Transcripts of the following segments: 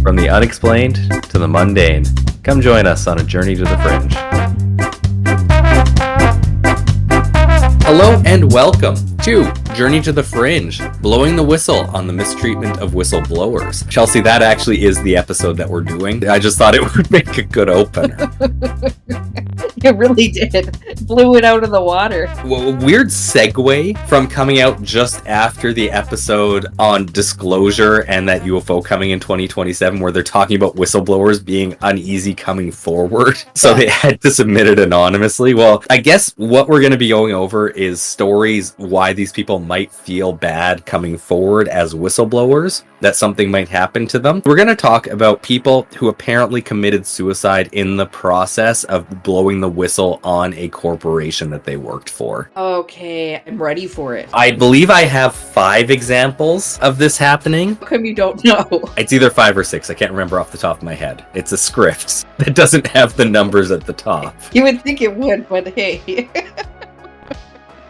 From the unexplained to the mundane, come join us on a journey to the fringe. Hello and welcome to Journey to the Fringe, blowing the whistle on the mistreatment of whistleblowers. Chelsea, that actually is the episode that we're doing. I just thought it would make a good opener. It really did. Blew it out of the water. Well, weird segue from coming out just after the episode on disclosure and that UFO coming in 2027, where they're talking about whistleblowers being uneasy coming forward. So they had to submit it anonymously. Well, I guess what we're going to be going over is stories why these people might feel bad coming forward as whistleblowers, that something might happen to them. We're going to talk about people who apparently committed suicide in the process of blowing the whistle on a corporation that they worked for. Okay, I'm ready for it. I believe I have 5 examples of this happening. How come you don't know? It's either 5 or 6. I can't remember off the top of my head. It's a script that doesn't have the numbers at the top. You would think it would, but hey.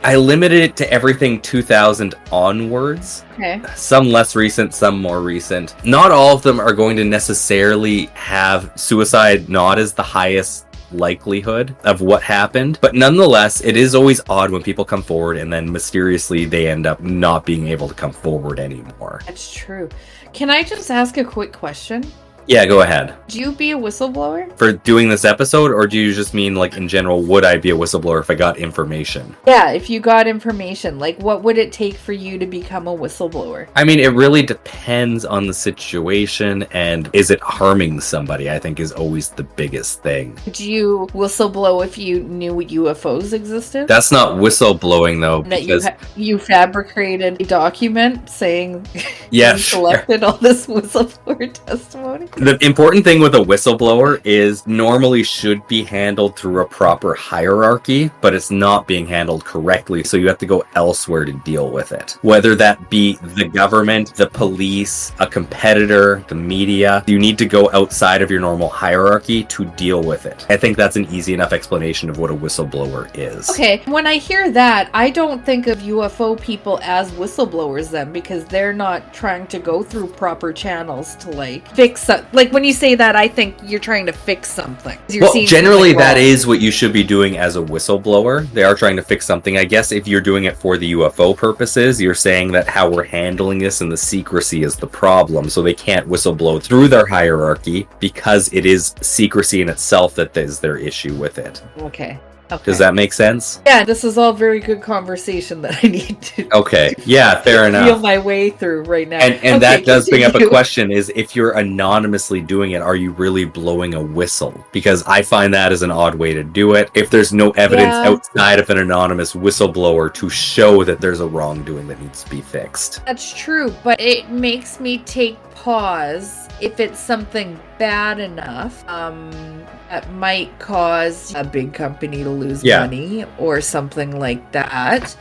I limited it to everything 2000 onwards. Okay. Some less recent, some more recent. Not all of them are going to necessarily have suicide not as the highest likelihood of what happened, but nonetheless, it is always odd when people come forward and then mysteriously they end up not being able to come forward anymore. That's true. Can I just ask a quick question? Yeah, go ahead. Do you be a whistleblower? For doing this episode, or do you just mean, like, in general, would I be a whistleblower if I got information? Yeah, if you got information, like, what would it take for you to become a whistleblower? I mean, it really depends on the situation, and is it harming somebody, I think, is always the biggest thing. Would you whistleblow if you knew UFOs existed? That's not whistleblowing, though, because... That you fabricated a document saying you collected all this whistleblower testimony? The important thing with a whistleblower is normally should be handled through a proper hierarchy, but it's not being handled correctly, so you have to go elsewhere to deal with it. Whether that be the government, the police, a competitor, the media, you need to go outside of your normal hierarchy to deal with it. I think that's an easy enough explanation of what a whistleblower is. Okay, when I hear that, I don't think of UFO people as whistleblowers then, because they're not trying to go through proper channels to, like, fix up. Like, when you say that, I think you're trying to fix something. Well, generally that is what you should be doing as a whistleblower. They are trying to fix something. I guess if you're doing it for the UFO purposes, you're saying that how we're handling this and the secrecy is the problem, so they can't whistleblow through their hierarchy because it is secrecy in itself that is their issue with it. Okay. Does that make sense? Yeah, this is all very good conversation that I need to fair enough. Feel my way through right now. And that does bring up a question, is if you're anonymously doing it, are you really blowing a whistle? Because I find that is an odd way to do it. If there's no evidence outside of an anonymous whistleblower to show that there's a wrongdoing that needs to be fixed. That's true, but it makes me take pause if it's something bad enough that might cause a big company to lose money or something like that.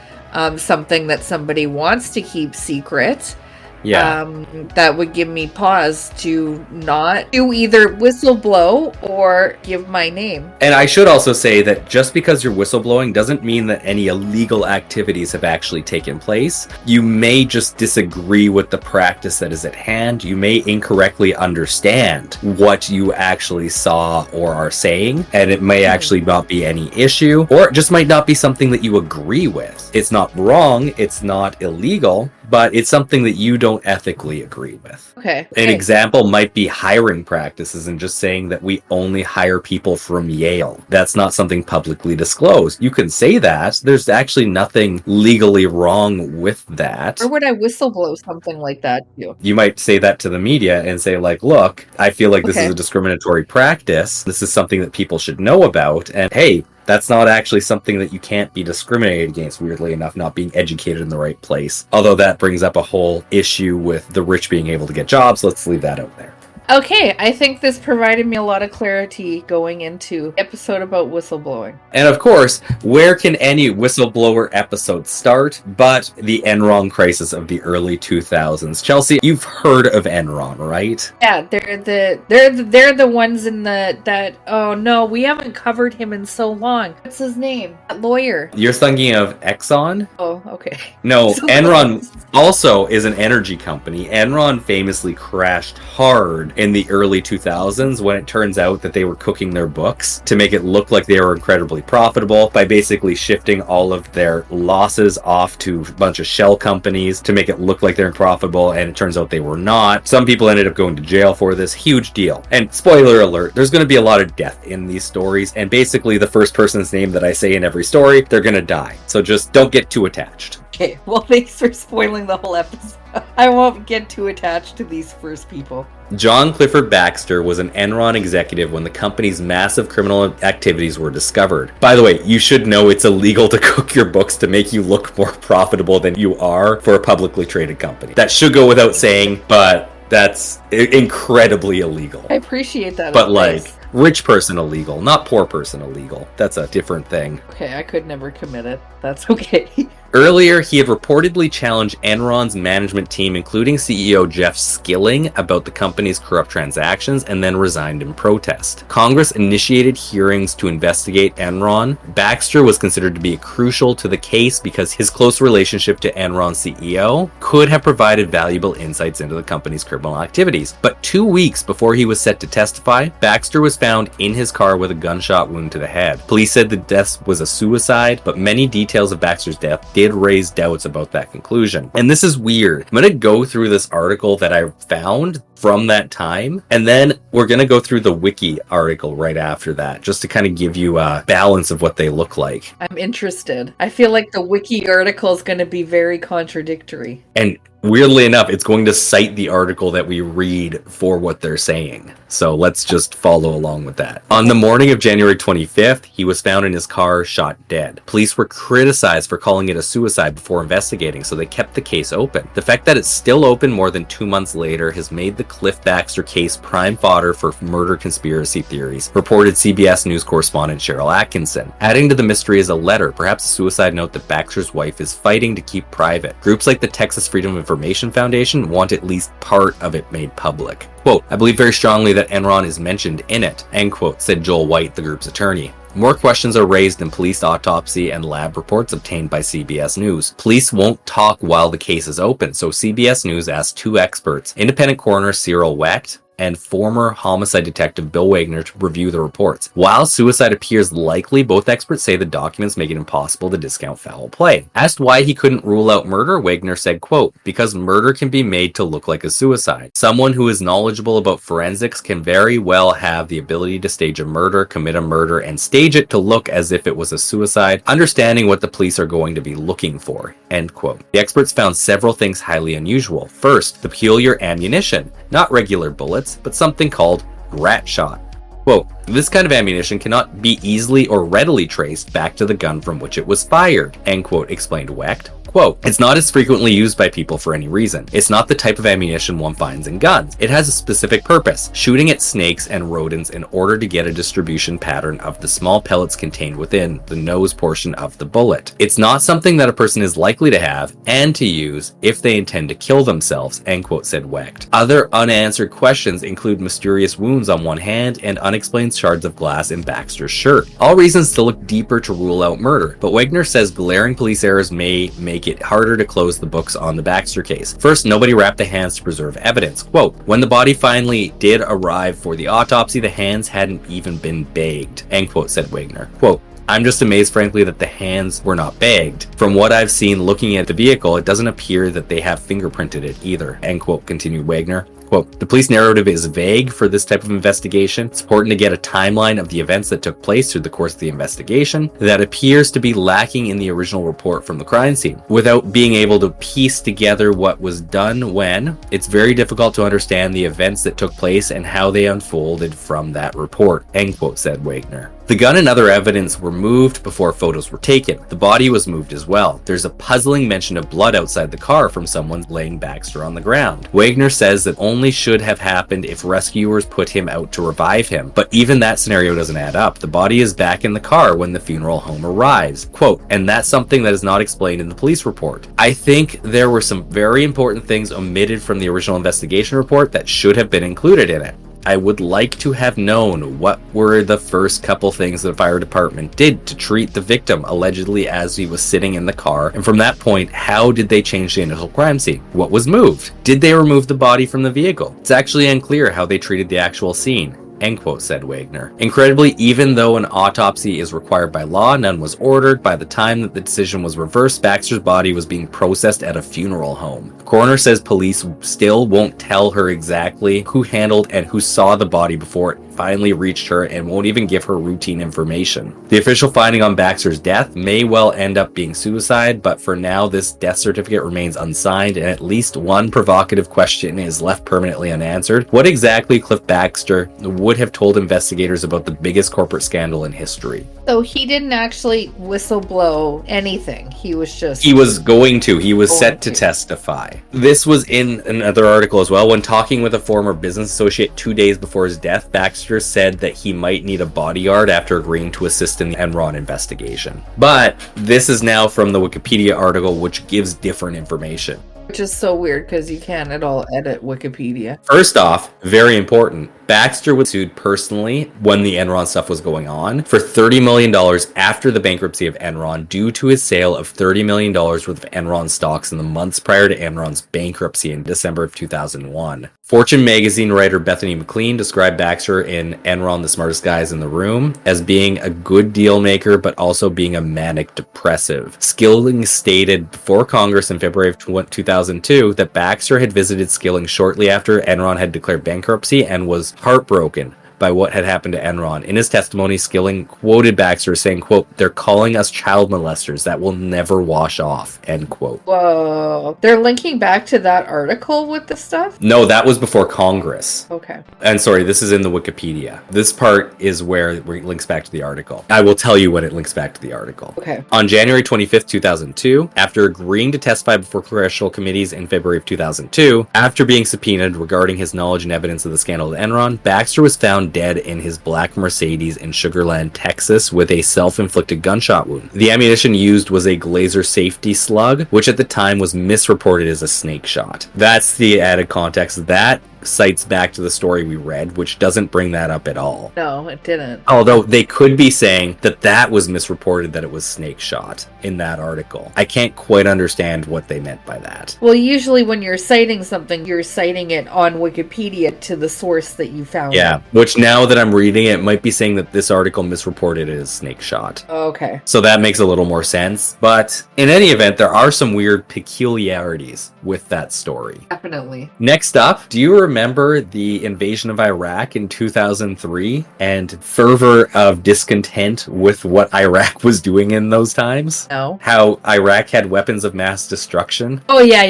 Something that somebody wants to keep secret. That would give me pause to not do either whistleblow or give my name. And I should also say that just because you're whistleblowing doesn't mean that any illegal activities have actually taken place. You may just disagree with the practice that is at hand. You may incorrectly understand what you actually saw or are saying, and it may actually not be any issue, or it just might not be something that you agree with. It's not wrong, it's not illegal, but it's something that you don't ethically agree with. Okay. An example might be hiring practices and just saying that we only hire people from Yale. That's not something publicly disclosed. You can say that. There's actually nothing legally wrong with that. Or would I whistleblow something like that too? You might say that to the media and say, like, look, I feel like this is a discriminatory practice. This is something that people should know about. And hey, that's not actually something that you can't be discriminated against, weirdly enough, not being educated in the right place. Although that brings up a whole issue with the rich being able to get jobs. Let's leave that out there. Okay, I think this provided me a lot of clarity going into the episode about whistleblowing. And of course, where can any whistleblower episode start but the Enron crisis of the early 2000s? Chelsea, you've heard of Enron, right? Yeah, they're the ones in that oh no, we haven't covered him in so long. What's his name? That lawyer. You're thinking of Exxon? Oh, okay. No, Enron also is an energy company. Enron famously crashed hard in the early 2000s when it turns out that they were cooking their books to make it look like they were incredibly profitable by basically shifting all of their losses off to a bunch of shell companies to make it look like they're profitable, and it turns out they were not. Some people ended up going to jail for this. Huge deal. And spoiler alert, there's going to be a lot of death in these stories, and basically the first person's name that I say in every story, they're going to die. So just don't get too attached. Okay, well, thanks for spoiling the whole episode. I won't get too attached to these first people. John Clifford Baxter was an Enron executive when the company's massive criminal activities were discovered. By the way, you should know it's illegal to cook your books to make you look more profitable than you are for a publicly traded company. That should go without saying, but that's incredibly illegal. I appreciate that. But like, rich person illegal, not poor person illegal. That's a different thing. Okay, I could never commit it. That's okay. Earlier, he had reportedly challenged Enron's management team, including CEO Jeff Skilling, about the company's corrupt transactions and then resigned in protest. Congress initiated hearings to investigate Enron. Baxter was considered to be crucial to the case because his close relationship to Enron's CEO could have provided valuable insights into the company's criminal activities. But 2 weeks before he was set to testify, Baxter was found in his car with a gunshot wound to the head. Police said the death was a suicide, but many details of Baxter's death did raise doubts about that conclusion. And this is weird. I'm going to go through this article that I found from that time, and then we're going to go through the wiki article right after that, just to kind of give you a balance of what they look like. I'm interested. I feel like the wiki article is going to be very contradictory. And weirdly enough, it's going to cite the article that we read for what they're saying. So let's just follow along with that. On the morning of January 25th, he was found in his car, shot dead. Police were criticized for calling it a suicide before investigating, so they kept the case open. The fact that it's still open more than 2 months later has made the Cliff Baxter case prime fodder for murder conspiracy theories, reported CBS News correspondent Cheryl Atkinson. Adding to the mystery is a letter, perhaps a suicide note that Baxter's wife is fighting to keep private. Groups like the Texas Freedom of Information Foundation want at least part of it made public. Quote, I believe very strongly that Enron is mentioned in it, end quote, said Joel White, the group's attorney. More questions are raised in police autopsy and lab reports obtained by CBS News. Police won't talk while the case is open, so CBS News asked 2 experts, independent coroner Cyril Wecht and former homicide detective Bill Wagner, to review the reports. While suicide appears likely, both experts say the documents make it impossible to discount foul play. Asked why he couldn't rule out murder, Wagner said, quote, because murder can be made to look like a suicide. Someone who is knowledgeable about forensics can very well have the ability to stage a murder, commit a murder, and stage it to look as if it was a suicide, understanding what the police are going to be looking for, end quote. The experts found several things highly unusual. First, the peculiar ammunition, not regular bullets, but something called rat shot. Quote, this kind of ammunition cannot be easily or readily traced back to the gun from which it was fired, end quote, explained Wecht. Quote, it's not as frequently used by people for any reason. It's not the type of ammunition one finds in guns. It has a specific purpose, shooting at snakes and rodents in order to get a distribution pattern of the small pellets contained within the nose portion of the bullet. It's not something that a person is likely to have and to use if they intend to kill themselves, end quote, said Wecht. Other unanswered questions include mysterious wounds on one hand and unexplained shards of glass in Baxter's shirt. All reasons to look deeper to rule out murder, but Wagner says glaring police errors may make it harder to close the books on the Baxter case. First, nobody wrapped the hands to preserve evidence. Quote, when the body finally did arrive for the autopsy, the hands hadn't even been bagged, end quote, said Wagner. Quote, I'm just amazed, frankly, that the hands were not bagged. From what I've seen looking at the vehicle, it doesn't appear that they have fingerprinted it either, end quote, continued Wagner. Quote, the police narrative is vague for this type of investigation. It's important to get a timeline of the events that took place through the course of the investigation that appears to be lacking in the original report from the crime scene. Without being able to piece together what was done when, it's very difficult to understand the events that took place and how they unfolded from that report, end quote, said Wagner. The gun and other evidence were moved before photos were taken. The body was moved as well. There's a puzzling mention of blood outside the car from someone laying Baxter on the ground. Wagner says that only should have happened if rescuers put him out to revive him, but even that scenario doesn't add up. The body is back in the car when the funeral home arrives. Quote, and that's something that is not explained in the police report. I think there were some very important things omitted from the original investigation report that should have been included in it. I would like to have known what were the first couple things the fire department did to treat the victim allegedly as he was sitting in the car, and from that point, how did they change the initial crime scene? What was moved? Did they remove the body from the vehicle? It's actually unclear how they treated the actual scene. End quote, said Wagner. Incredibly, even though an autopsy is required by law, none was ordered. By the time that the decision was reversed, Baxter's body was being processed at a funeral home. The coroner says police still won't tell her exactly who handled and who saw the body before it finally reached her, and won't even give her routine information. The official finding on Baxter's death may well end up being suicide, but for now this death certificate remains unsigned, and at least one provocative question is left permanently unanswered. What exactly Cliff Baxter would have told investigators about the biggest corporate scandal in history? So he didn't actually whistleblow anything. He was going to. He was set to testify. This was in another article as well. When talking with a former business associate 2 days before his death, Baxter said that he might need a bodyguard after agreeing to assist in the Enron investigation. But this is now from the Wikipedia article, which gives different information. Which is so weird because you can't at all edit Wikipedia. First off, very important, Baxter was sued personally when the Enron stuff was going on for $30 million after the bankruptcy of Enron due to his sale of $30 million worth of Enron stocks in the months prior to Enron's bankruptcy in December of 2001. Fortune magazine writer Bethany McLean described Baxter in Enron, The Smartest Guys in the Room as being a good deal maker, but also being a manic depressive. Skilling stated before Congress in February of 2002 that Baxter had visited Skilling shortly after Enron had declared bankruptcy and was heartbroken by what had happened to Enron. In his testimony, Skilling quoted Baxter saying, quote, "They're calling us child molesters. That will never wash off," end quote. Whoa. They're linking back to that article with the stuff? No, that was before Congress. Okay. And sorry, this is in the Wikipedia. This part is where it links back to the article. I will tell you when it links back to the article. Okay. On January 25th, 2002, after agreeing to testify before congressional committees in February of 2002, after being subpoenaed regarding his knowledge and evidence of the scandal at Enron, Baxter was found dead in his black Mercedes in Sugar Land, Texas, with a self-inflicted gunshot wound. The ammunition used was a Glazer safety slug, which at the time was misreported as a snake shot. That's the added context. That cites back to the story we read, which doesn't bring that up at all. No, it didn't. Although they could be saying that that was misreported, that it was snake shot in that article. I can't quite understand what they meant by that. Well, usually when you're citing something, you're citing it on Wikipedia to the source that you found. Yeah, which now that I'm reading it, might be saying that this article misreported it as snake shot. Okay. So that makes a little more sense. But in any event, there are some weird peculiarities with that story. Definitely. Next up, do you remember the invasion of Iraq in 2003 and fervor of discontent with what Iraq was doing in those times? No. How Iraq had weapons of mass destruction? Oh, yeah.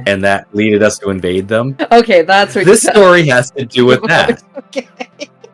And that leaded us to invade them? Okay, that's what This story has to do with that. Okay.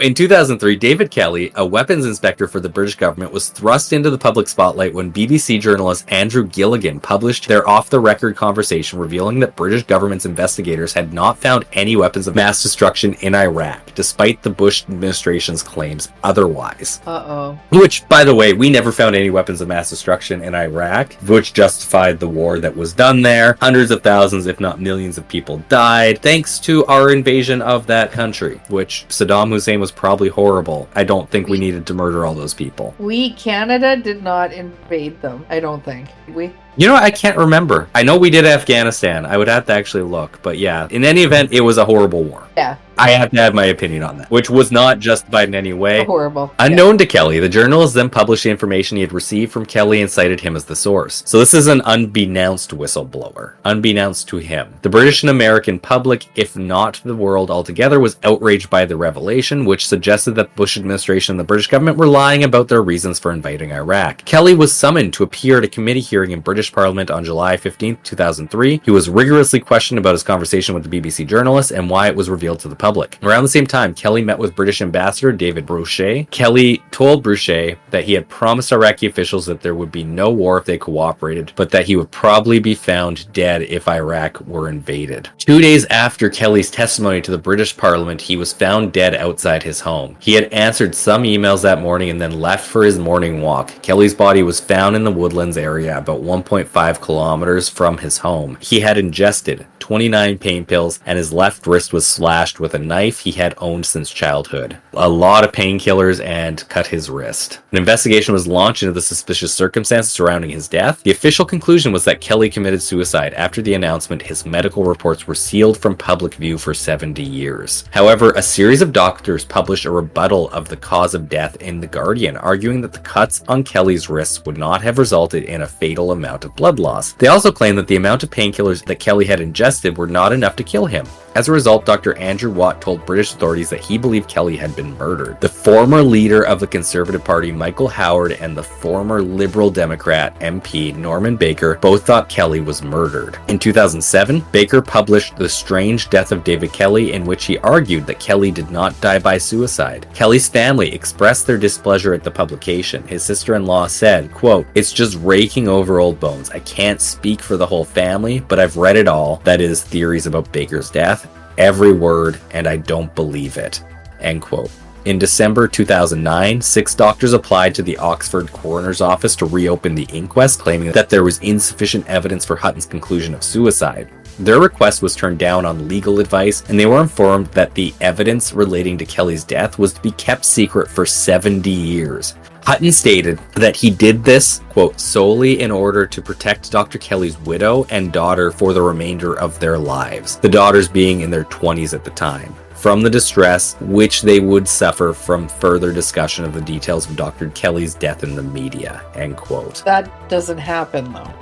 In 2003, David Kelly, a weapons inspector for the British government, was thrust into the public spotlight when BBC journalist Andrew Gilligan published their off-the-record conversation revealing that British government's investigators had not found any weapons of mass destruction in Iraq, despite the Bush administration's claims otherwise. Uh-oh. Which, by the way, we never found any weapons of mass destruction in Iraq, which justified the war that was done there. Hundreds of thousands, if not millions of people died, thanks to our invasion of that country, which Saddam Hussein was probably horrible. I don't think we needed to murder all those people. We, Canada, did not invade them. I don't think. Did we? You know, I can't remember. I know we did Afghanistan. I would have to actually look. But yeah, in any event, it was a horrible war. Yeah. I have to have my opinion on that, which was not justified in any way. Horrible. Unknown to Kelly, the journalist then published the information he had received from Kelly and cited him as the source. So this is an unbeknownst whistleblower. Unbeknownst to him. The British and American public, if not the world altogether, was outraged by the revelation, which suggested that the Bush administration and the British government were lying about their reasons for invading Iraq. Kelly was summoned to appear at a committee hearing in British Parliament on July 15, 2003. He was rigorously questioned about his conversation with the BBC journalist and why it was revealed to the public. Around the same time, Kelly met with British Ambassador David Brochet. Kelly told Brochet that he had promised Iraqi officials that there would be no war if they cooperated, but that he would probably be found dead if Iraq were invaded. 2 days after Kelly's testimony to the British Parliament, he was found dead outside his home. He had answered some emails that morning and then left for his morning walk. Kelly's body was found in the Woodlands area about 1.5 5.5 kilometers from his home. He had ingested 29 pain pills, and his left wrist was slashed with a knife he had owned since childhood. A lot of painkillers and cut his wrist. An investigation was launched into the suspicious circumstances surrounding his death. The official conclusion was that Kelly committed suicide. After the announcement, his medical reports were sealed from public view for 70 years. However, a series of doctors published a rebuttal of the cause of death in The Guardian, arguing that the cuts on Kelly's wrists would not have resulted in a fatal amount of blood loss. They also claimed that the amount of painkillers that Kelly had ingested were not enough to kill him. As a result, Dr. Andrew Watt told British authorities that he believed Kelly had been murdered. The former leader of the Conservative Party, Michael Howard, and the former Liberal Democrat MP, Norman Baker, both thought Kelly was murdered. In 2007, Baker published The Strange Death of David Kelly, in which he argued that Kelly did not die by suicide. Kelly's family expressed their displeasure at the publication. His sister-in-law said, quote, "It's just raking over old bones. I can't speak for the whole family, but I've read it all. That is, theories about Baker's death. Every word, and I don't believe it." End quote. In December 2009, 6 doctors applied to the Oxford Coroner's Office to reopen the inquest, claiming that there was insufficient evidence for Hutton's conclusion of suicide. Their request was turned down on legal advice, and they were informed that the evidence relating to Kelly's death was to be kept secret for 70 years. Hutton stated that he did this, quote, solely in order to protect Dr. Kelly's widow and daughter for the remainder of their lives, the daughters being in their 20s at the time, from the distress which they would suffer from further discussion of the details of Dr. Kelly's death in the media, end quote. That doesn't happen, though.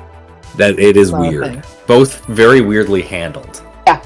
That it is weird. Both very weirdly handled. Yeah.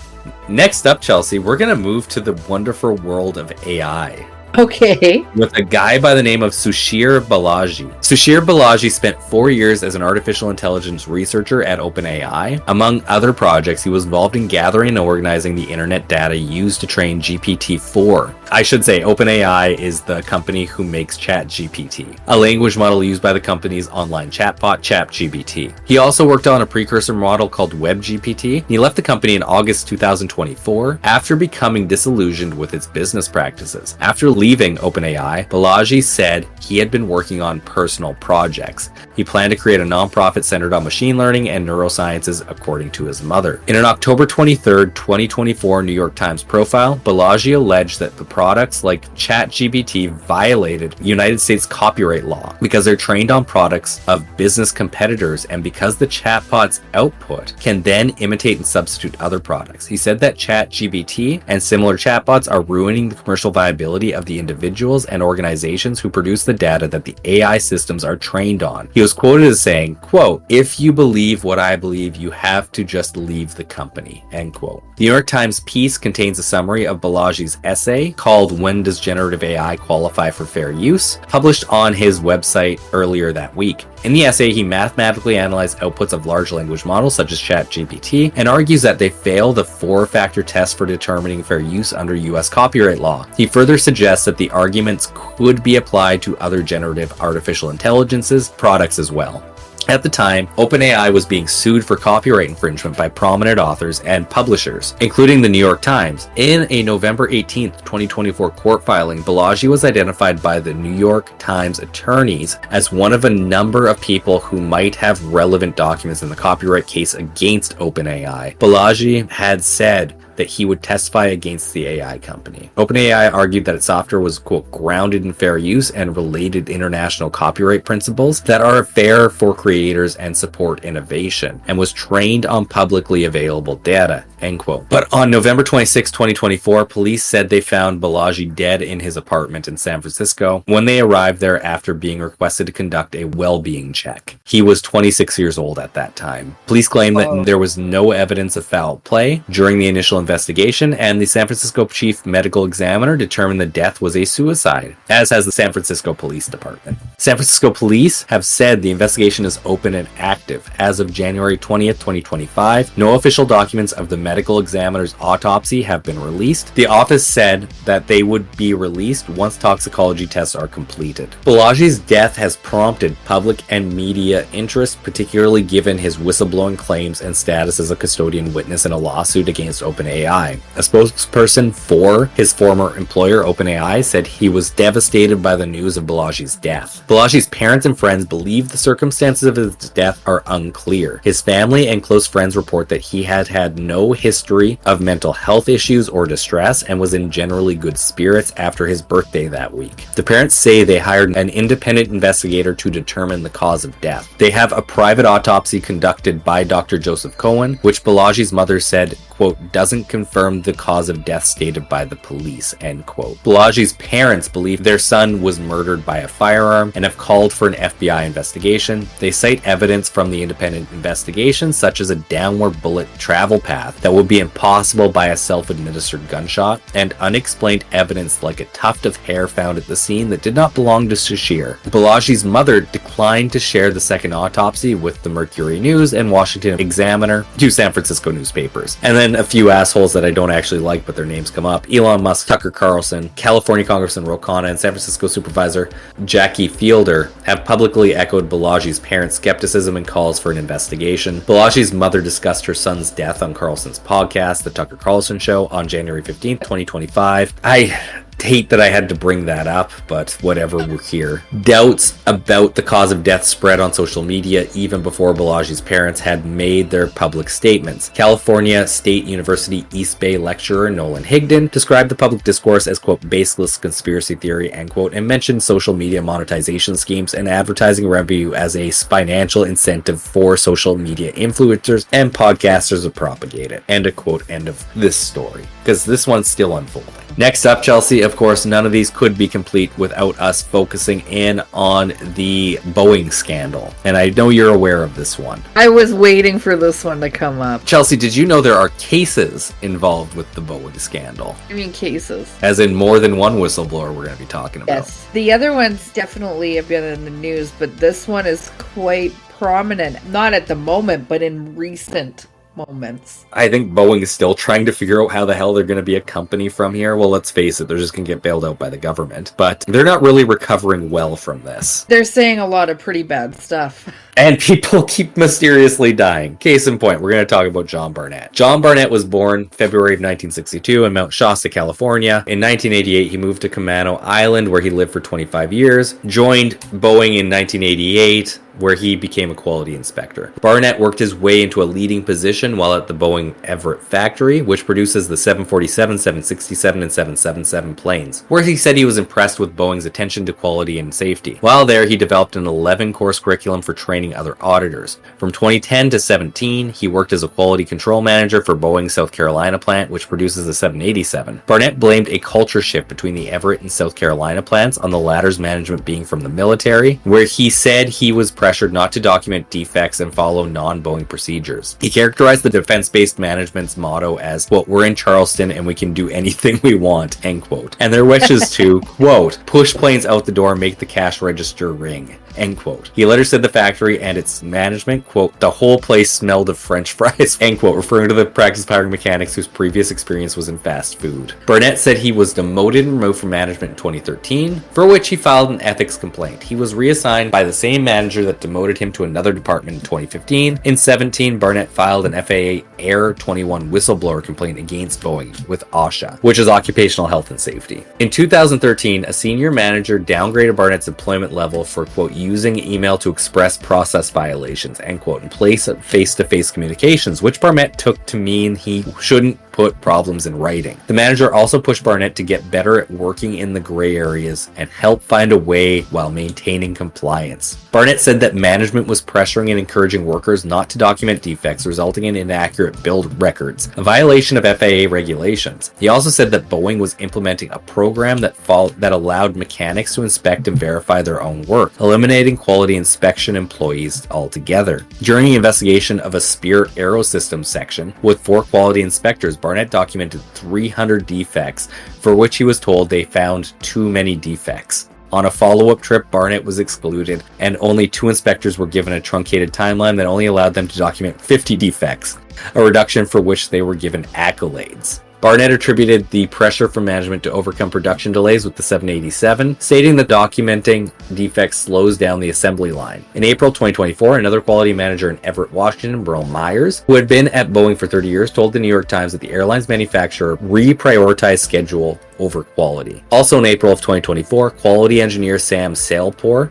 Next up, Chelsea, we're going to move to the wonderful world of AI. Okay. With a guy by the name of Sushir Balaji. Sushir Balaji spent 4 years as an artificial intelligence researcher at OpenAI. Among other projects, he was involved in gathering and organizing the internet data used to train GPT-4. I should say OpenAI is the company who makes ChatGPT, a language model used by the company's online chatbot, ChatGPT. He also worked on a precursor model called WebGPT. He left the company in August 2024 after becoming disillusioned with its business practices. After leaving OpenAI, Balaji said he had been working on personal projects. He planned to create a nonprofit centered on machine learning and neurosciences, according to his mother. In an October 23, 2024 New York Times profile, Balaji alleged that the products like ChatGPT violated United States copyright law because they're trained on products of business competitors and because the chatbot's output can then imitate and substitute other products. He said that ChatGPT and similar chatbots are ruining the commercial viability of the individuals and organizations who produce the data that the AI systems are trained on. He was quoted as saying, quote, "If you believe what I believe, you have to just leave the company," end quote. The New York Times piece contains a summary of Balaji's essay called "When Does Generative AI Qualify for Fair Use?" published on his website earlier that week. In the essay, he mathematically analyzed outputs of large language models such as ChatGPT and argues that they fail the 4-factor test for determining fair use under US copyright law. He further suggests that the arguments could be applied to other generative artificial intelligences products as well. At the time, OpenAI was being sued for copyright infringement by prominent authors and publishers, including the New York Times. In a November 18, 2024 court filing, Balaji was identified by the New York Times attorneys as one of a number of people who might have relevant documents in the copyright case against OpenAI. Balaji had said that he would testify against the AI company. OpenAI argued that its software was, quote, grounded in fair use and related international copyright principles that are fair for creators and support innovation, and was trained on publicly available data, end quote. But on November 26, 2024, police said they found Balaji dead in his apartment in San Francisco when they arrived there after being requested to conduct a well-being check. He was 26 years old at that time. Police claimed that there was no evidence of foul play during the initial investigation, and the San Francisco chief medical examiner determined the death was a suicide, as has the San Francisco Police Department. San Francisco police have said the investigation is open and active. As of January 20th, 2025, no official documents of the medical examiner's autopsy have been released. The office said that they would be released once toxicology tests are completed. Balaji's death has prompted public and media interest, particularly given his whistleblowing claims and status as a custodian witness in a lawsuit against OpenAI OpenAI. A spokesperson for his former employer, OpenAI, said he was devastated by the news of Balaji's death. Balaji's parents and friends believe the circumstances of his death are unclear. His family and close friends report that he had no history of mental health issues or distress and was in generally good spirits after his birthday that week. The parents say they hired an independent investigator to determine the cause of death. They have a private autopsy conducted by Dr. Joseph Cohen, which Balaji's mother said, quote, doesn't confirm the cause of death stated by the police, end quote. Balaji's parents believe their son was murdered by a firearm and have called for an FBI investigation. They cite evidence from the independent investigation, such as a downward bullet travel path that would be impossible by a self-administered gunshot, and unexplained evidence like a tuft of hair found at the scene that did not belong to Shashir. Balaji's mother declined to share the second autopsy with the Mercury News and Washington Examiner, two San Francisco newspapers. And then a few assholes that I don't actually like, but their names come up. Elon Musk, Tucker Carlson, California Congressman Ro Khanna, and San Francisco Supervisor Jackie Fielder have publicly echoed Balaji's parents' skepticism and calls for an investigation. Balaji's mother discussed her son's death on Carlson's podcast, The Tucker Carlson Show, on January 15th, 2025. I hate that I had to bring that up, but whatever, we're here. Doubts about the cause of death spread on social media even before Balaji's parents had made their public statements. California State University East Bay lecturer Nolan Higdon described the public discourse as, quote, baseless conspiracy theory, end quote, and mentioned social media monetization schemes and advertising revenue as a financial incentive for social media influencers and podcasters to propagate it. End of quote, end of this story. Because this one's still unfolding. Next up, Chelsea, of course, none of these could be complete without us focusing in on the Boeing scandal. And I know you're aware of this one. I was waiting for this one to come up. Chelsea, did you know there are cases involved with the Boeing scandal? I mean, cases. As in more than one whistleblower we're going to be talking about. Yes. The other ones definitely have been in the news, but this one is quite prominent. Not at the moment, but in recent moments. I think Boeing is still trying to figure out how the hell they're going to be a company from here. Well, let's face it, they're just going to get bailed out by the government. But they're not really recovering well from this. They're saying a lot of pretty bad stuff. And people keep mysteriously dying. Case in point, we're going to talk about John Barnett. John Barnett was born February of 1962 in Mount Shasta, California. In 1988, he moved to Camano Island, where he lived for 25 years. Joined Boeing in 1988, where he became a quality inspector. Barnett worked his way into a leading position while at the Boeing Everett factory, which produces the 747, 767, and 777 planes, where he said he was impressed with Boeing's attention to quality and safety. While there, he developed an 11-course curriculum for training other auditors. From 2010 to 17, he worked as a quality control manager for Boeing's South Carolina plant, which produces the 787. Barnett blamed a culture shift between the Everett and South Carolina plants on the latter's management being from the military, where he said he was pressured not to document defects and follow non-Boeing procedures. He characterized the defense-based management's motto as, quote, we're in Charleston and we can do anything we want, end quote. And their wish is to, quote, push planes out the door and make the cash register ring, end quote. He later said the factory and its management, quote, the whole place smelled of French fries, end quote, referring to the practice hiring mechanics whose previous experience was in fast food. Barnett said he was demoted and removed from management in 2013, for which he filed an ethics complaint. He was reassigned by the same manager that demoted him to another department in 2015. In 17, Barnett filed an FAA Air 21 whistleblower complaint against Boeing with OSHA, which is Occupational Health and Safety. In 2013, a senior manager downgraded Barnett's employment level for, quote, using email to express process violations, end quote, in place of face-to-face communications, which Barnett took to mean he shouldn't put problems in writing. The manager also pushed Barnett to get better at working in the gray areas and help find a way while maintaining compliance. Barnett said that management was pressuring and encouraging workers not to document defects, resulting in inaccurate build records, a violation of FAA regulations. He also said that Boeing was implementing a program that allowed mechanics to inspect and verify their own work, eliminating quality inspection employees altogether. During the investigation of a Spirit Aerosystems section with 4 quality inspectors, Barnett documented 300 defects, for which he was told they found too many defects. On a follow-up trip, Barnett was excluded, and only 2 inspectors were given a truncated timeline that only allowed them to document 50 defects, a reduction for which they were given accolades. Barnett attributed the pressure from management to overcome production delays with the 787, stating that documenting defects slows down the assembly line. In April 2024, another quality manager in Everett, Washington, Burl Myers, who had been at Boeing for 30 years, told the New York Times that the airline's manufacturer reprioritized schedule over quality. Also in April of 2024, quality engineer Sam Salepor,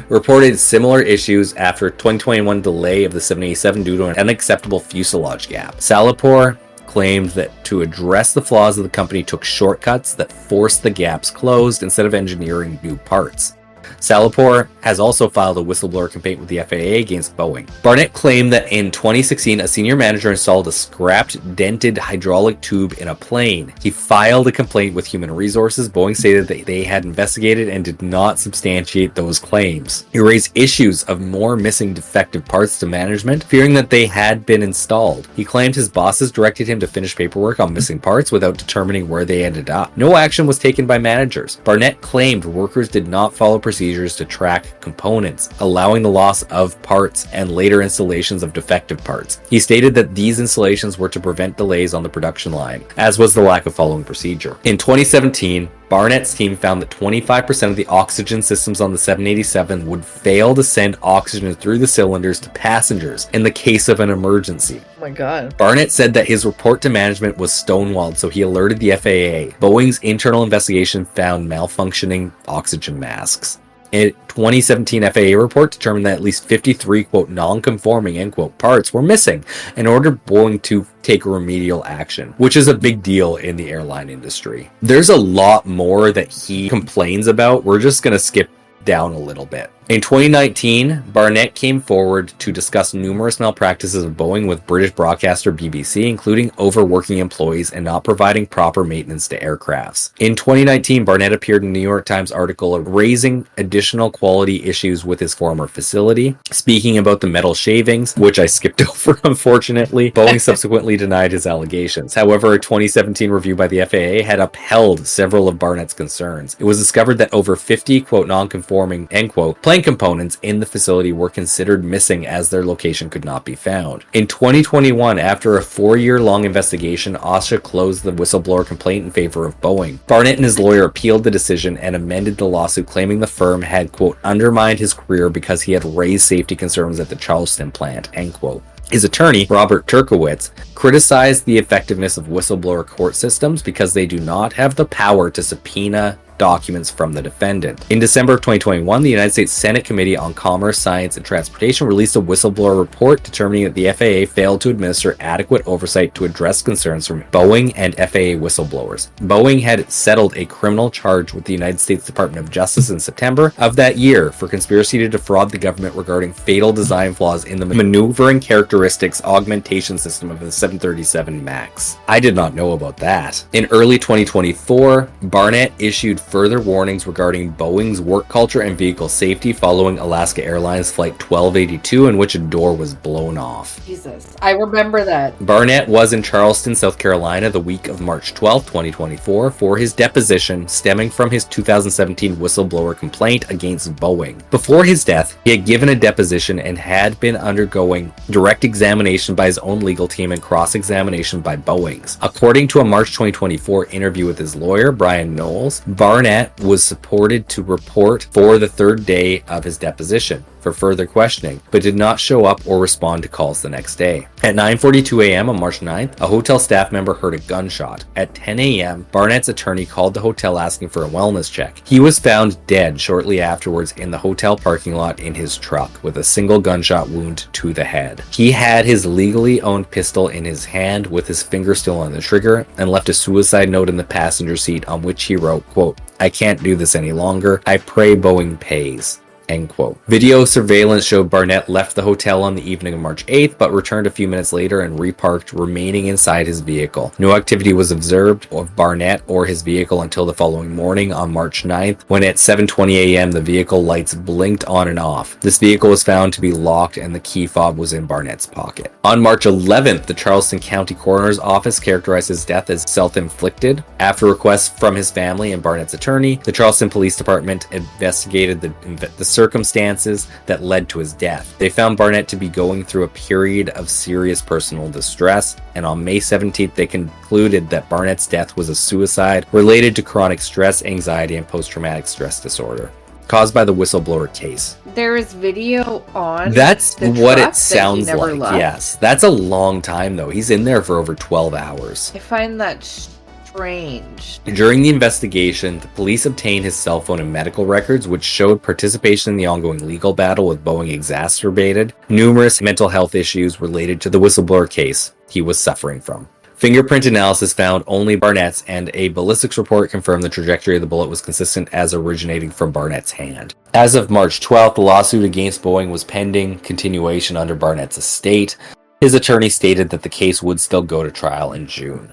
reported similar issues after a 2021 delay of the 787 due to an unacceptable fuselage gap. Salepor claimed that to address the flaws of the company took shortcuts that forced the gaps closed instead of engineering new parts. Salepor has also filed a whistleblower complaint with the FAA against Boeing. Barnett claimed that in 2016, a senior manager installed a scrapped, dented hydraulic tube in a plane. He filed a complaint with Human Resources. Boeing stated that they had investigated and did not substantiate those claims. He raised issues of more missing defective parts to management, fearing that they had been installed. He claimed his bosses directed him to finish paperwork on missing parts without determining where they ended up. No action was taken by managers. Barnett claimed workers did not follow procedures to track components, allowing the loss of parts and later installations of defective parts. He stated that these installations were to prevent delays on the production line, as was the lack of following procedure. In 2017, Barnett's team found that 25% of the oxygen systems on the 787 would fail to send oxygen through the cylinders to passengers in the case of an emergency. Oh my God. Barnett said that his report to management was stonewalled, so he alerted the FAA. Boeing's internal investigation found malfunctioning oxygen masks. A 2017 FAA report determined that at least 53, quote, non-conforming, end quote, parts were missing and ordered Boeing to take remedial action, which is a big deal in the airline industry. There's a lot more that he complains about. We're just going to skip down a little bit. In 2019, Barnett came forward to discuss numerous malpractices of Boeing with British broadcaster BBC, including overworking employees and not providing proper maintenance to aircrafts. In 2019, Barnett appeared in a New York Times article raising additional quality issues with his former facility. Speaking about the metal shavings, which I skipped over unfortunately, Boeing subsequently denied his allegations. However, a 2017 review by the FAA had upheld several of Barnett's concerns. It was discovered that over 50, quote, non-conforming, end quote, plane components in the facility were considered missing as their location could not be found. In 2021, after a 4-year-long investigation, OSHA closed the whistleblower complaint in favor of Boeing. Barnett and his lawyer appealed the decision and amended the lawsuit, claiming the firm had, quote, undermined his career because he had raised safety concerns at the Charleston plant, end quote. His attorney, Robert Turkowitz, criticized the effectiveness of whistleblower court systems because they do not have the power to subpoena documents from the defendant. In December of 2021, the United States Senate Committee on Commerce, Science, and Transportation released a whistleblower report determining that the FAA failed to administer adequate oversight to address concerns from Boeing and FAA whistleblowers. Boeing had settled a criminal charge with the United States Department of Justice in September of that year for conspiracy to defraud the government regarding fatal design flaws in the maneuvering characteristics augmentation system of the 737 MAX. I did not know about that. In early 2024, Barnett issued further warnings regarding Boeing's work culture and vehicle safety following Alaska Airlines Flight 1282, in which a door was blown off. Jesus, I remember that. Barnett was in Charleston, South Carolina the week of March 12, 2024 for his deposition stemming from his 2017 whistleblower complaint against Boeing. Before his death, he had given a deposition and had been undergoing direct examination by his own legal team and cross-examination by Boeing's. According to a March 2024 interview with his lawyer, Brian Knowles, Barnett was supported to report for the third day of his deposition for further questioning, but did not show up or respond to calls the next day. At 9:42 a.m. on March 9th, a hotel staff member heard a gunshot. At 10 a.m., Barnett's attorney called the hotel asking for a wellness check. He was found dead shortly afterwards in the hotel parking lot in his truck with a single gunshot wound to the head. He had his legally owned pistol in his hand with his finger still on the trigger and left a suicide note in the passenger seat on which he wrote, quote, "I can't do this any longer. I pray Boeing pays." End quote. Video surveillance showed Barnett left the hotel on the evening of March 8th, but returned a few minutes later and reparked, remaining inside his vehicle. No activity was observed of Barnett or his vehicle until the following morning on March 9th, when at 7:20 a.m. the vehicle lights blinked on and off. This vehicle was found to be locked and the key fob was in Barnett's pocket. On March 11th, the Charleston County Coroner's Office characterized his death as self-inflicted. After requests from his family and Barnett's attorney, the Charleston Police Department investigated the circumstances that led to his death. They found Barnett to be going through a period of serious personal distress, and on May 17th, they concluded that Barnett's death was a suicide related to chronic stress, anxiety, and post-traumatic stress disorder caused by the whistleblower case. There is video on. That's the what truck it sounds that he never like. left. Yes. That's a long time, though. He's in there for over 12 hours. I find that strange. During the investigation, the police obtained his cell phone and medical records, which showed participation in the ongoing legal battle with Boeing exacerbated numerous mental health issues related to the whistleblower case he was suffering from. Fingerprint analysis found only Barnett's, and a ballistics report confirmed the trajectory of the bullet was consistent as originating from Barnett's hand. As of March 12th, the lawsuit against Boeing was pending continuation under Barnett's estate. His attorney stated that the case would still go to trial in June.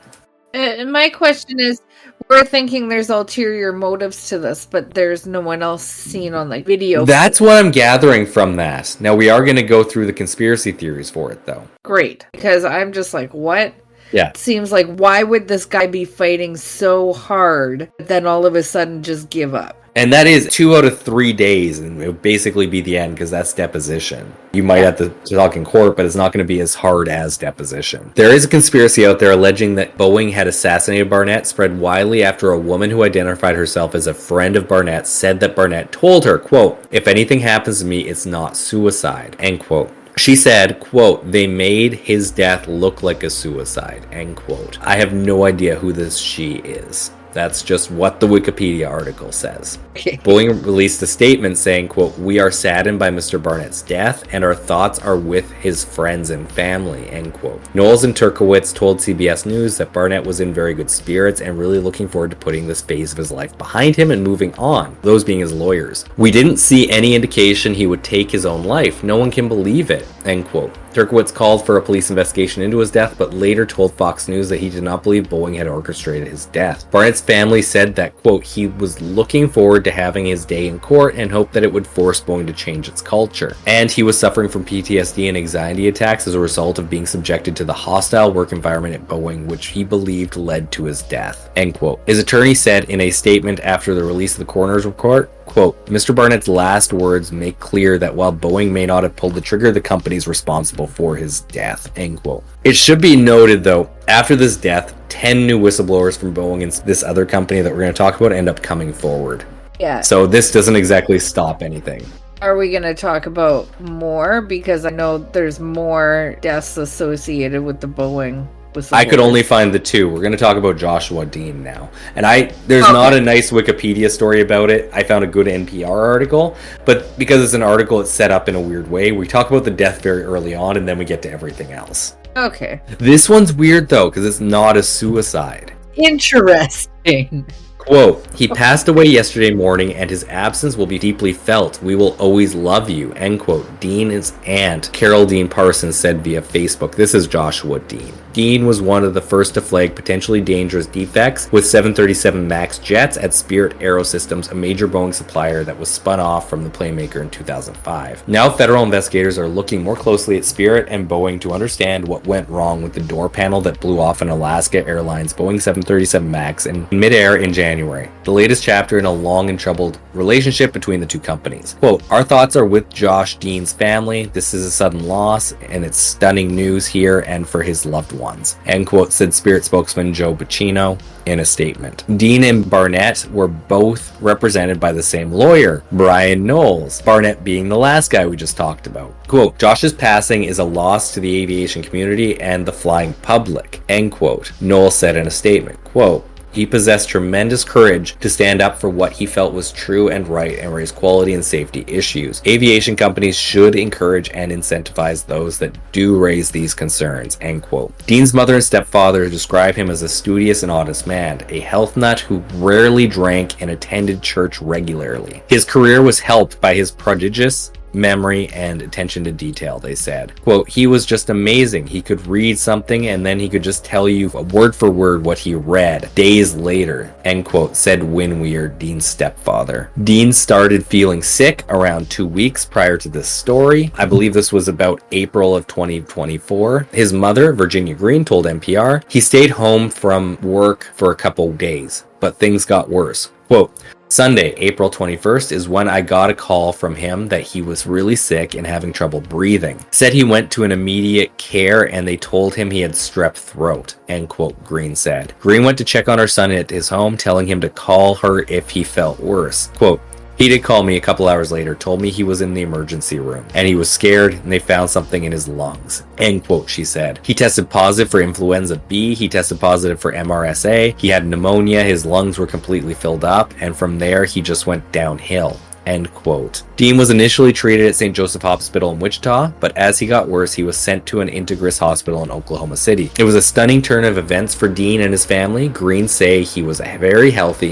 My question is, we're thinking there's ulterior motives to this, but there's no one else seen on like video. That's what I'm gathering from that. Now, we are going to go through the conspiracy theories for it, though. Great, because I'm just like, what? Yeah. It seems like, why would this guy be fighting so hard, but then all of a sudden just give up? And that is 2 out of 3 days, and it would basically be the end because that's deposition. You might have to talk in court, but it's not going to be as hard as deposition. There is a conspiracy out there alleging that Boeing had assassinated Barnett, spread widely after a woman who identified herself as a friend of Barnett said that Barnett told her, quote, "If anything happens to me, it's not suicide," end quote. She said, quote, "They made his death look like a suicide," end quote. I have no idea who this she is. That's just what the Wikipedia article says. Boeing released a statement saying, quote, "We are saddened by Mr. Barnett's death, and our thoughts are with his friends and family," end quote. Knowles and Turkowitz told CBS News that Barnett was in very good spirits and really looking forward to putting this phase of his life behind him and moving on, those being his lawyers. "We didn't see any indication he would take his own life. No one can believe it," end quote. Turkowitz called for a police investigation into his death, but later told Fox News that he did not believe Boeing had orchestrated his death. Barnett's family said that, quote, "He was looking forward to having his day in court and hoped that it would force Boeing to change its culture. And he was suffering from PTSD and anxiety attacks as a result of being subjected to the hostile work environment at Boeing, which he believed led to his death," end quote. His attorney said in a statement after the release of the coroner's report, quote, "Mr. Barnett's last words make clear that while Boeing may not have pulled the trigger, the company is responsible for his death," end quote. It should be noted, though, after this death, 10 new whistleblowers from Boeing and this other company that we're going to talk about end up coming forward. Yeah. So this doesn't exactly stop anything. Are we going to talk about more? Because I know there's more deaths associated with the Boeing. I could only find the 2. We're going to talk about Joshua Dean now. And there's not a nice Wikipedia story about it. I found a good NPR article, but because it's an article, it's set up in a weird way. We talk about the death very early on, and then we get to everything else. Okay. This one's weird, though, because it's not a suicide. Interesting. Quote, "He passed away yesterday morning and his absence will be deeply felt. We will always love you," end quote. Dean's aunt, Carol Dean Parsons, said via Facebook. This is Joshua Dean. Dean was one of the first to flag potentially dangerous defects with 737 MAX jets at Spirit Aerosystems, a major Boeing supplier that was spun off from the plane maker in 2005. Now federal investigators are looking more closely at Spirit and Boeing to understand what went wrong with the door panel that blew off an Alaska Airlines Boeing 737 MAX in midair in January. The latest chapter in a long and troubled relationship between the two companies. Quote, "Our thoughts are with Josh Dean's family. This is a sudden loss, and it's stunning news here and for his loved ones," end quote, said Spirit spokesman Joe Bacino in a statement. Dean and Barnett were both represented by the same lawyer, Brian Knowles, Barnett being the last guy we just talked about. Quote, "Josh's passing is a loss to the aviation community and the flying public," end quote, Knowles said in a statement. Quote, "He possessed tremendous courage to stand up for what he felt was true and right and raise quality and safety issues. Aviation companies should encourage and incentivize those that do raise these concerns," end quote. Dean's mother and stepfather describe him as a studious and honest man, a health nut who rarely drank and attended church regularly. His career was helped by his prodigious memory and attention to detail, they said. Quote, "He was just amazing. He could read something and then he could just tell you word for word what he read days later," end quote, said Win Weir, Dean's stepfather. Dean started feeling sick around 2 weeks prior to this story. I believe this was about April of 2024. His mother, Virginia Green, told NPR he stayed home from work for a couple days, but things got worse. Quote, Sunday, April 21st is when I got a call from him that he was really sick and having trouble breathing. Said he went to an immediate care and they told him he had strep throat, end quote, Green said. Green went to check on her son at his home, telling him to call her if he felt worse. Quote, he did call me a couple hours later, told me he was in the emergency room, and he was scared and they found something in his lungs, end quote, she said. He tested positive for influenza B, he tested positive for MRSA, he had pneumonia, his lungs were completely filled up, and from there he just went downhill, end quote. Dean was initially treated at St. Joseph Hospital in Wichita, but as he got worse, he was sent to an Integris hospital in Oklahoma City. It was a stunning turn of events for Dean and his family. Green says he was very healthy,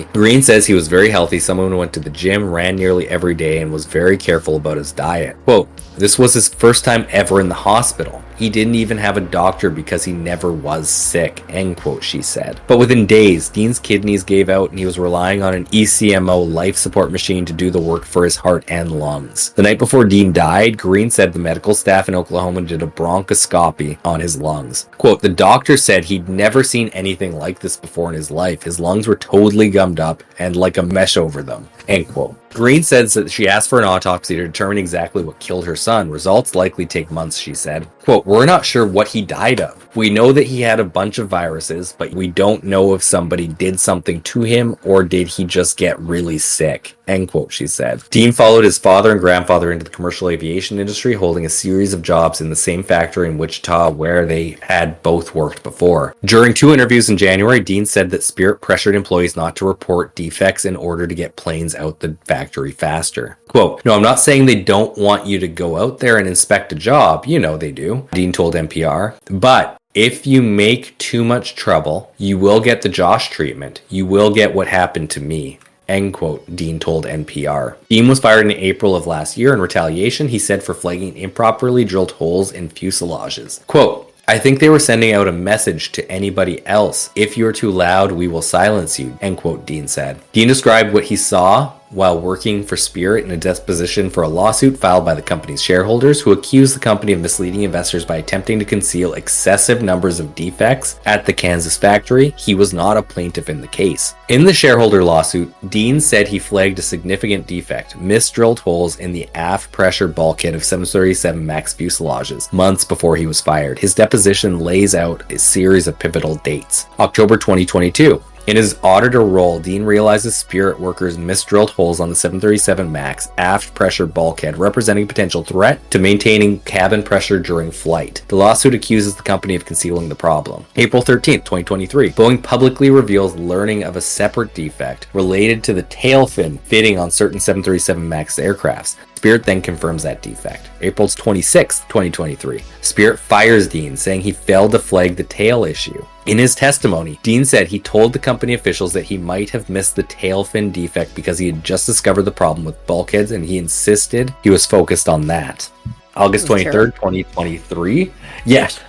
someone who went to the gym, ran nearly every day, and was very careful about his diet. Quote, this was his first time ever in the hospital. He didn't even have a doctor because he never was sick, end quote, she said. But within days, Dean's kidneys gave out and he was relying on an ECMO life support machine to do the work for his heart and lungs. The night before Dean died, Green said the medical staff in Oklahoma did a bronchoscopy on his lungs. Quote, the doctor said he'd never seen anything like this before in his life. His lungs were totally gummed up and like a mesh over them, end quote. Green says that she asked for an autopsy to determine exactly what killed her son. Results likely take months, she said. Quote, we're not sure what he died of. We know that he had a bunch of viruses, but we don't know if somebody did something to him or did he just get really sick, end quote, she said. Dean followed his father and grandfather into the commercial aviation industry, holding a series of jobs in the same factory in Wichita where they had both worked before. During 2 interviews in January, Dean said that Spirit pressured employees not to report defects in order to get planes out the factory faster. Quote, no, I'm not saying they don't want you to go out there and inspect a job. You know they do, Dean told NPR. But if you make too much trouble, you will get the Josh treatment. You will get what happened to me, end quote, Dean told NPR. Dean was fired in April of last year in retaliation, he said, for flagging improperly drilled holes in fuselages. Quote, I think they were sending out a message to anybody else. If you're too loud, we will silence you, end quote, Dean said. Dean described what he saw while working for Spirit in a deposition for a lawsuit filed by the company's shareholders who accused the company of misleading investors by attempting to conceal excessive numbers of defects at the Kansas factory. He was not a plaintiff in the case. In the shareholder lawsuit, Dean said he flagged a significant defect, misdrilled holes in the aft pressure bulkhead of 737 MAX fuselages, months before he was fired. His deposition lays out a series of pivotal dates. October 2022. In his auditor role, Dean realizes Spirit workers misdrilled holes on the 737 MAX aft pressure bulkhead, representing a potential threat to maintaining cabin pressure during flight. The lawsuit accuses the company of concealing the problem. April 13th, 2023, Boeing publicly reveals learning of a separate defect related to the tail fin fitting on certain 737 MAX aircrafts. Spirit then confirms that defect. April 26th, 2023, Spirit fires Dean, saying he failed to flag the tail issue. In his testimony, Dean said he told the company officials that he might have missed the tail fin defect because he had just discovered the problem with bulkheads and he insisted he was focused on that. August 23rd, 2023. Yes.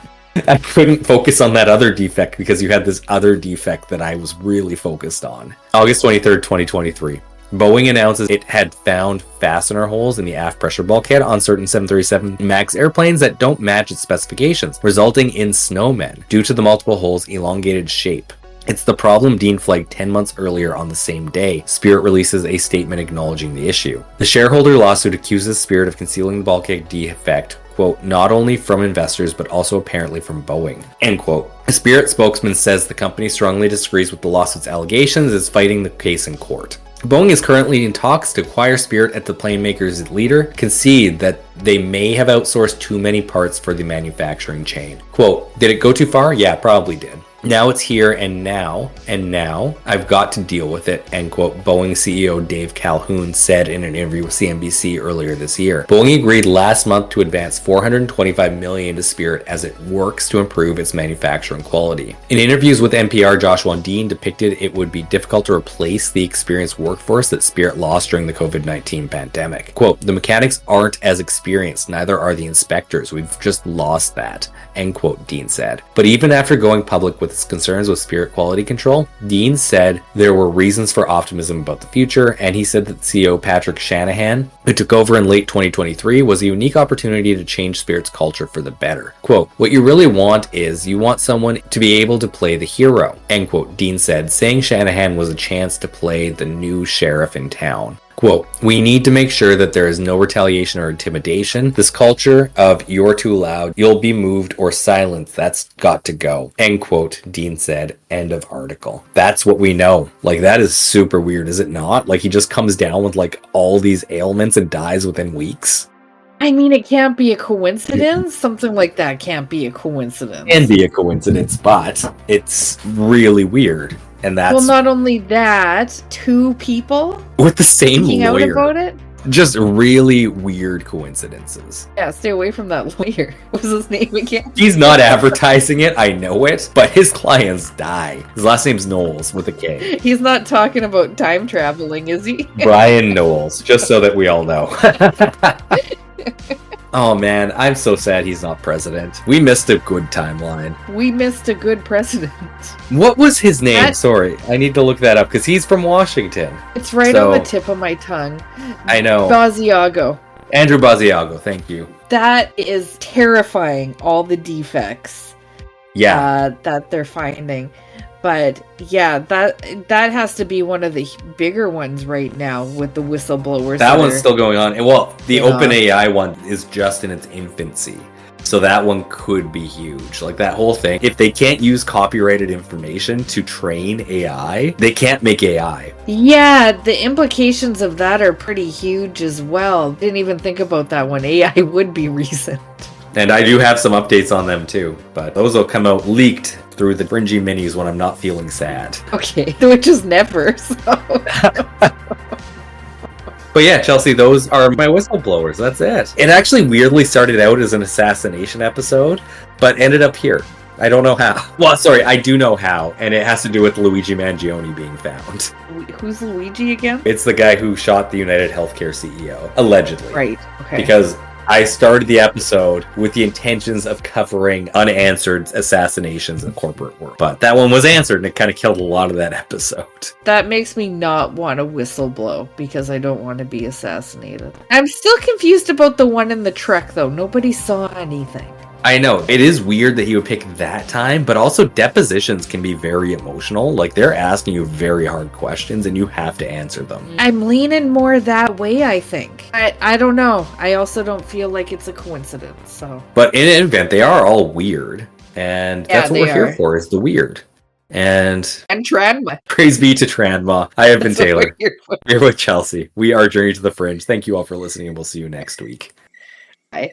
I couldn't focus on that other defect because you had this other defect that I was really focused on. August 23rd, 2023. Boeing announces it had found fastener holes in the aft pressure bulkhead on certain 737 MAX airplanes that don't match its specifications, resulting in snowmen due to the multiple holes' elongated shape. It's the problem Dean flagged 10 months earlier on the same day. Spirit releases a statement acknowledging the issue. The shareholder lawsuit accuses Spirit of concealing the bulkhead defect, quote, not only from investors but also apparently from Boeing, end quote. A Spirit spokesman says the company strongly disagrees with the lawsuit's allegations and is fighting the case in court. Boeing is currently in talks to acquire Spirit at the plane maker's leader, concede that they may have outsourced too many parts for the manufacturing chain. Quote, did it go too far? Yeah, probably did. Now it's here and now I've got to deal with it, end quote, Boeing CEO Dave Calhoun said in an interview with CNBC earlier this year. Boeing agreed last month to advance $425 million to Spirit as it works to improve its manufacturing quality. In interviews with NPR, Joshua Dean depicted it would be difficult to replace the experienced workforce that Spirit lost during the COVID-19 pandemic. Quote, the mechanics aren't as experienced, neither are the inspectors. We've just lost that, end quote, Dean said. But even after going public with its concerns with spirit quality control, Dean said there were reasons for optimism about the future, and he said that CEO Patrick Shanahan, who took over in late 2023, was a unique opportunity to change Spirit's culture for the better. Quote, "What you really want is you want someone to be able to play the hero," end quote, Dean said, saying Shanahan was a chance to play the new sheriff in town. Quote, "We need to make sure that there is no retaliation or intimidation. This culture of you're too loud, you'll be moved or silenced, that's got to go," end quote, Dean said, end of article. That's what we know. Like, that is super weird, is it not? Like, he just comes down with like all these ailments and dies within weeks. I mean, it can't be a coincidence. Something like that can't be a coincidence. It can be a coincidence, but it's really weird. And that's... Well, not only that, 2 people with the same speaking lawyer. out about it? Just really weird coincidences. Yeah, stay away from that lawyer. What was his name again? He's not advertising it, I know it, but his clients die. His last name's Knowles with a K. He's not talking about time traveling, is he? Brian Knowles, just so that we all know. Oh man, I'm so sad he's not president. We missed a good timeline. We missed a good president. What was his name? Sorry, I need to look that up because he's from Washington. It's right on the tip of my tongue. I know. Basiago. Andrew Basiago, thank you. That is terrifying, all the defects. Yeah. That they're finding. But yeah, that has to be one of the bigger ones right now with the whistleblowers. That one's still going on. And well, the OpenAI one is just in its infancy. So that one could be huge. Like that whole thing. If they can't use copyrighted information to train AI, they can't make AI. Yeah, the implications of that are pretty huge as well. Didn't even think about that one. AI would be recent. And I do have some updates on them too, but those will come out leaked through the Fringy Minis when I'm not feeling sad. Okay, which is never, so... But yeah, Chelsea, those are my whistleblowers. That's it. It actually weirdly started out as an assassination episode, but ended up here. I don't know how. Well, sorry, I do know how, and it has to do with Luigi Mangione being found. Who's Luigi again? It's the guy who shot the United Healthcare CEO, allegedly. Right, okay. Because I started the episode with the intentions of covering unanswered assassinations in corporate work. But that one was answered, and it kind of killed a lot of that episode. That makes me not want to whistleblow, because I don't want to be assassinated. I'm still confused about the one in the truck, though. Nobody saw anything. I know. It is weird that he would pick that time, but also depositions can be very emotional. Like, they're asking you very hard questions, and you have to answer them. I'm leaning more that way, I think. I don't know. I also don't feel like it's a coincidence, so... But in any event, they are all weird, and that's what we're here for, is the weird. And Tranma. Praise be to Tranma. I have been Taylor. Here with Chelsea. We are Journey to the Fringe. Thank you all for listening, and we'll see you next week. Bye.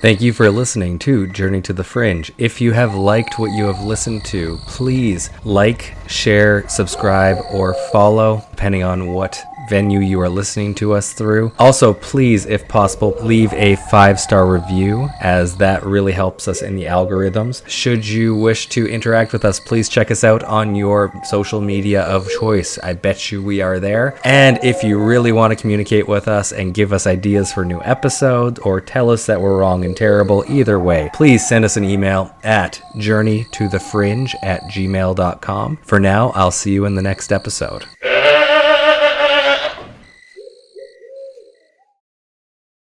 Thank you for listening to Journey to the Fringe. If you have liked what you have listened to, please like, share, subscribe, or follow, depending on what venue you are listening to us through. Also, please, if possible, leave a 5-star review, as that really helps us in the algorithms. Should you wish to interact with us, please check us out on your social media of choice. I bet you we are there. And if you really want to communicate with us and give us ideas for new episodes, or tell us that we're wrong and terrible, either way, please send us an email at journeytothefringe@gmail.com. For now, I'll see you in the next episode.